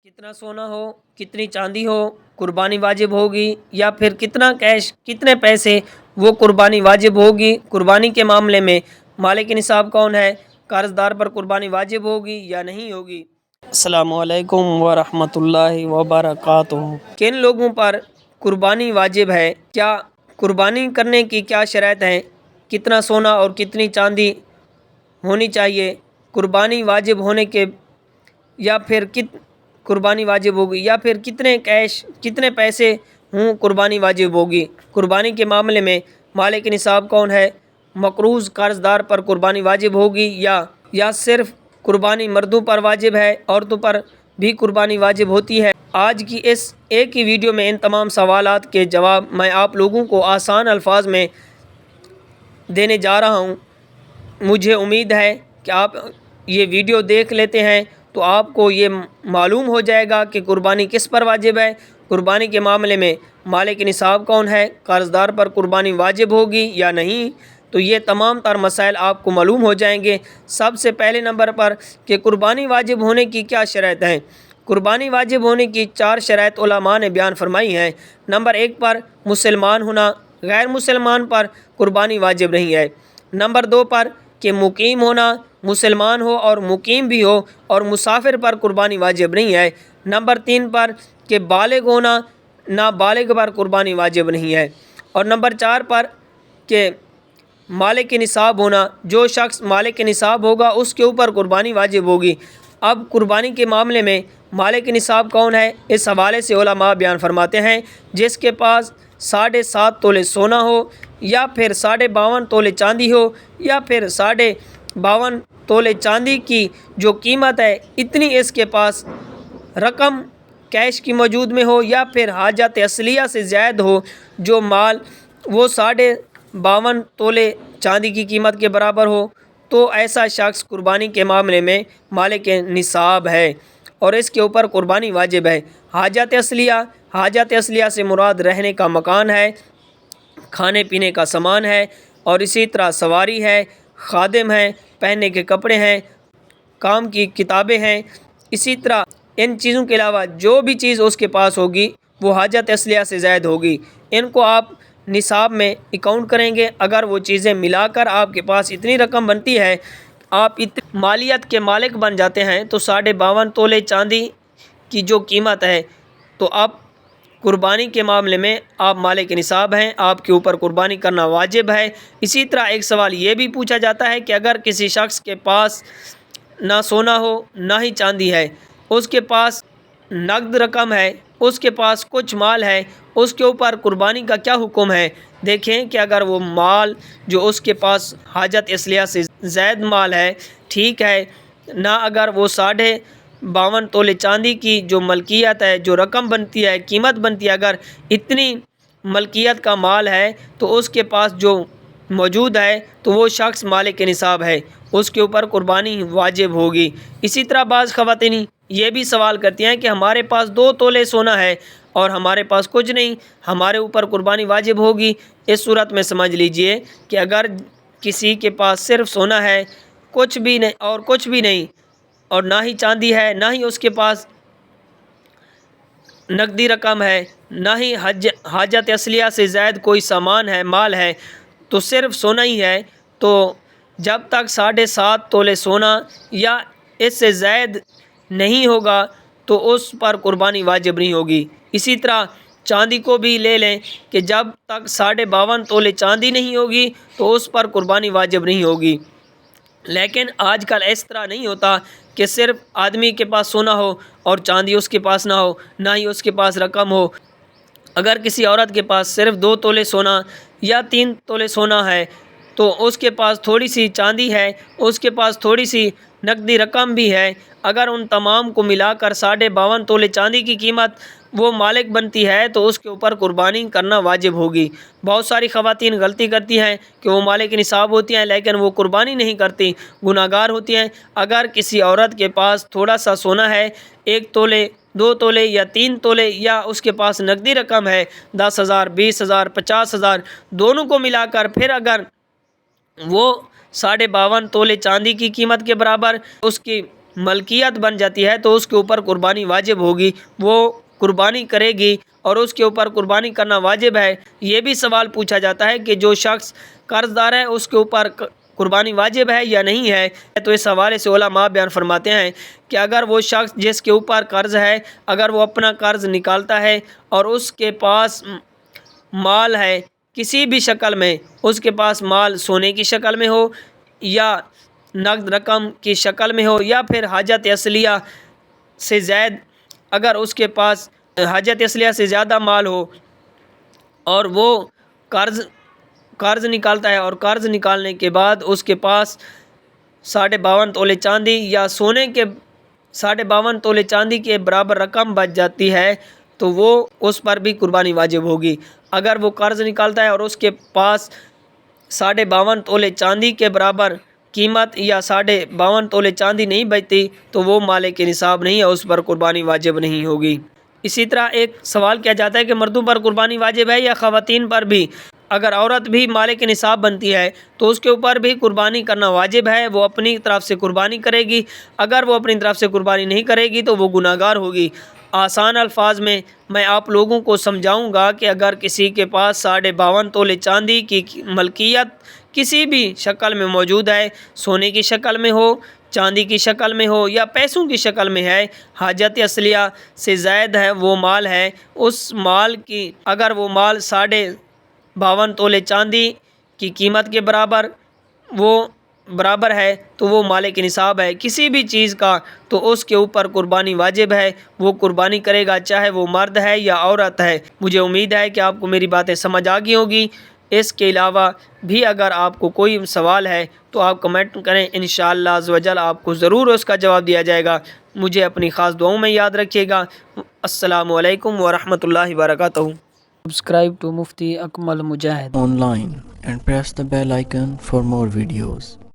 कितना सोना हो, कितनी चांदी हो, कुर्बानी वाजिब होगी, या फिर कितना कैश, कितने पैसे, वो कुर्बानी वाजिब होगी। कुर्बानी के मामले में मालिक निसाब कौन है, कर्जदार पर कुर्बानी वाजिब होगी या नहीं होगी। अस्सलामु अलैकुम व रहमतुल्लाहि व बरकातुहू। किन लोगों पर कुर्बानी वाजिब है, क्या कुर्बानी करने की क्या शर्त है, कितना सोना और कितनी चांदी होनी चाहिए, कुर्बानी वाजिब होने के या फिर कुर्बानी वाजिब होगी, या फिर कितने कैश, कितने पैसे हूँ कुर्बानी वाजिब होगी। कुर्बानी के मामले में मालिक निसाब कौन है, मकरूज़ कर्जदार पर कुर्बानी वाजिब होगी या सिर्फ कुर्बानी मर्दों पर वाजिब है, औरतों पर भी कुर्बानी वाजिब होती है। आज की इस एक ही वीडियो में इन तमाम सवालात के जवाब मैं आप लोगों को आसान अल्फाज में देने जा रहा हूँ। मुझे उम्मीद है कि आप ये वीडियो देख लेते हैं तो आपको ये मालूम हो जाएगा कि कुर्बानी किस पर वाजिब है, कुर्बानी के मामले में मालिक निसाब कौन है, कर्जदार पर कुर्बानी वाजिब होगी या नहीं। तो ये तमाम तर मसाइल आपको मालूम हो जाएंगे। सबसे पहले नंबर पर कि कुर्बानी वाजिब होने की क्या शर्त है। कुर्बानी वाजिब होने की 4 शर्त उलमा ने बयान फरमाई हैं। नंबर 1 पर मुसलमान होना, गैर मुसलमान पर कुर्बानी वाजिब नहीं है। नंबर 2 पर कि मुकीम होना, मुसलमान हो और मुकीम भी हो और मुसाफिर पर कुर्बानी वाजिब नहीं है। नंबर 3 पर कि बालिग होना, नाबालिग पर कुर्बानी वाजिब नहीं है। और नंबर 4 पर कि मालिक निसाब होना, जो शख्स मालिक निसाब होगा उसके ऊपर कुर्बानी वाजिब होगी। अब कुर्बानी के मामले में मालिक निसाब कौन है, इस हवाले से उलमा बयान फरमाते हैं जिसके पास 7.5 तोले सोना हो, या फिर 52.5 तोले चांदी हो, या फिर 52.5 तोले चांदी की जो कीमत है इतनी इसके पास रकम कैश की मौजूद में हो, या फिर हाजत असलिया से ज़्यादा हो, जो माल वो 52.5 तोले चांदी की कीमत के बराबर हो, तो ऐसा शख्स कुर्बानी के मामले में मालिक निसाब है और इसके ऊपर कुर्बानी वाजिब है। हाजत असलिया से मुराद रहने का मकान है, खाने पीने का सामान है, और इसी तरह सवारी है, खादिम है, पहनने के कपड़े हैं, काम की किताबें हैं। इसी तरह इन चीज़ों के अलावा जो भी चीज़ उसके पास होगी वो हाजत असलिया से ज़ायद होगी। इनको आप निसाब में अकाउंट करेंगे, अगर वो चीज़ें मिलाकर आपके पास इतनी रकम बनती है, आप इतनी मालियत के मालिक बन जाते हैं, तो 52.5 तोले चांदी की जो कीमत है, तो आप कुर्बानी के मामले में आप मालिक निसाब हैं, आपके ऊपर कुर्बानी करना वाजिब है। इसी तरह एक सवाल ये भी पूछा जाता है कि अगर किसी शख्स के पास ना सोना हो ना ही चांदी है, उसके पास नकद रकम है, उसके पास कुछ माल है, उसके ऊपर कुर्बानी का क्या हुक्म है। देखें कि अगर वो माल जो उसके पास हाजत असलिया से ज़ायद माल है, ठीक है ना, अगर वो 52.5 तोले चांदी की जो मलकियत है, जो रकम बनती है, कीमत बनती है, अगर इतनी मलकियत का माल है तो उसके पास जो मौजूद है तो वो शख्स मालिक निसाब है, उसके ऊपर कुर्बानी वाजिब होगी। इसी तरह बाज़ ख़वातीन ये भी सवाल करती हैं कि हमारे पास 2 तोले सोना है और हमारे पास कुछ नहीं, हमारे ऊपर कुर्बानी वाजिब होगी। इस सूरत में समझ लीजिए कि अगर किसी के पास सिर्फ सोना है, कुछ भी नहीं और कुछ भी नहीं, और ना ही चांदी है, ना ही उसके पास नकदी रकम है, ना ही हाजत असलिया से ज़ायद कोई सामान है, माल है, तो सिर्फ सोना ही है, तो जब तक 7.5 तोले सोना या इससे ज़ायद नहीं होगा तो उस पर कुर्बानी वाजिब नहीं होगी। इसी तरह चांदी को भी ले लें कि जब तक 52.5 तोले चांदी नहीं होगी तो उस पर कुर्बानी वाजिब नहीं होगी। लेकिन आजकल इस तरह नहीं होता कि सिर्फ आदमी के पास सोना हो और चांदी उसके पास ना हो, ना ही उसके पास रकम हो। अगर किसी औरत के पास सिर्फ 2 तोले सोना या 3 तोले सोना है तो उसके पास थोड़ी सी चांदी है, उसके पास थोड़ी सी नकदी रकम भी है, अगर उन तमाम को मिलाकर 52.5 तोले चांदी की कीमत वो मालिक बनती है तो उसके ऊपर कुर्बानी करना वाजिब होगी। बहुत सारी ख़वातीन गलती करती हैं कि वो मालिक निसाब होती हैं लेकिन वो कुर्बानी नहीं करती, गुनाहगार होती हैं। अगर किसी औरत के पास थोड़ा सा सोना है, 1 तोले, 2 तोले या 3 तोले, या उसके पास नकदी रकम है 10,000, 20,000, 50,000, दोनों को मिलाकर फिर अगर वो 52.5 तोले चांदी की कीमत के बराबर उसकी ملکیت بن جاتی ہے تو اس کے اوپر قربانی واجب ہوگی، وہ قربانی کرے گی اور اس کے اوپر قربانی کرنا واجب ہے۔ یہ بھی سوال پوچھا جاتا ہے کہ جو شخص قرض دار ہے اس کے اوپر قربانی واجب ہے یا نہیں ہے، تو اس حوالے سے علماء بیان فرماتے ہیں کہ اگر وہ شخص جس کے اوپر قرض ہے، اگر وہ اپنا قرض نکالتا ہے اور اس کے پاس مال ہے کسی بھی شکل میں، اس کے پاس مال سونے کی شکل میں ہو یا نقد رقم کی شکل میں ہو یا پھر حاجت اصلیہ سے زائد، اگر اس کے پاس حاجت اصلیہ سے زیادہ مال ہو اور وہ قرض نکالتا ہے اور قرض نکالنے کے بعد اس کے پاس 52.5 تولے چاندی یا سونے کے 52.5 تولے چاندی کے برابر رقم بچ جاتی ہے تو وہ اس پر بھی قربانی واجب ہوگی۔ اگر وہ قرض نکالتا ہے اور اس کے پاس 52.5 تولے چاندی کے برابر قیمت یا 52.5 تولے چاندی نہیں بچتی تو وہ مالک نصاب نہیں ہے، اس پر قربانی واجب نہیں ہوگی۔ اسی طرح ایک سوال کیا جاتا ہے کہ مردوں پر قربانی واجب ہے یا خواتین پر بھی؟ اگر عورت بھی مالک نصاب بنتی ہے تو اس کے اوپر بھی قربانی کرنا واجب ہے، وہ اپنی طرف سے قربانی کرے گی۔ اگر وہ اپنی طرف سے قربانی نہیں کرے گی تو وہ گناہ گار ہوگی۔ آسان الفاظ میں میں آپ لوگوں کو سمجھاؤں گا کہ اگر کسی کے پاس 52.5 تولے چاندی کی ملکیت کسی بھی شکل میں موجود ہے، سونے کی شکل میں ہو، چاندی کی شکل میں ہو یا پیسوں کی شکل میں ہے، حاجت اصلیہ سے زائد ہے وہ مال ہے، اس مال کی اگر وہ مال 52 تولے چاندی کی قیمت کے برابر ہے تو وہ مالک نصاب ہے کسی بھی چیز کا، تو اس کے اوپر قربانی واجب ہے، وہ قربانی کرے گا چاہے وہ مرد ہے یا عورت ہے۔ مجھے امید ہے کہ آپ کو میری باتیں سمجھ آ گئی ہوگی۔ اس کے علاوہ بھی اگر آپ کو کوئی سوال ہے تو آپ کمنٹ کریں، انشاءاللہ عز و جل آپ کو ضرور اس کا جواب دیا جائے گا۔ مجھے اپنی خاص دعاؤں میں یاد رکھیے گا۔ السلام علیکم ورحمۃ اللہ وبرکاتہ۔ Subscribe to Mufti Akmal Mujahid online and press the bell icon for more videos.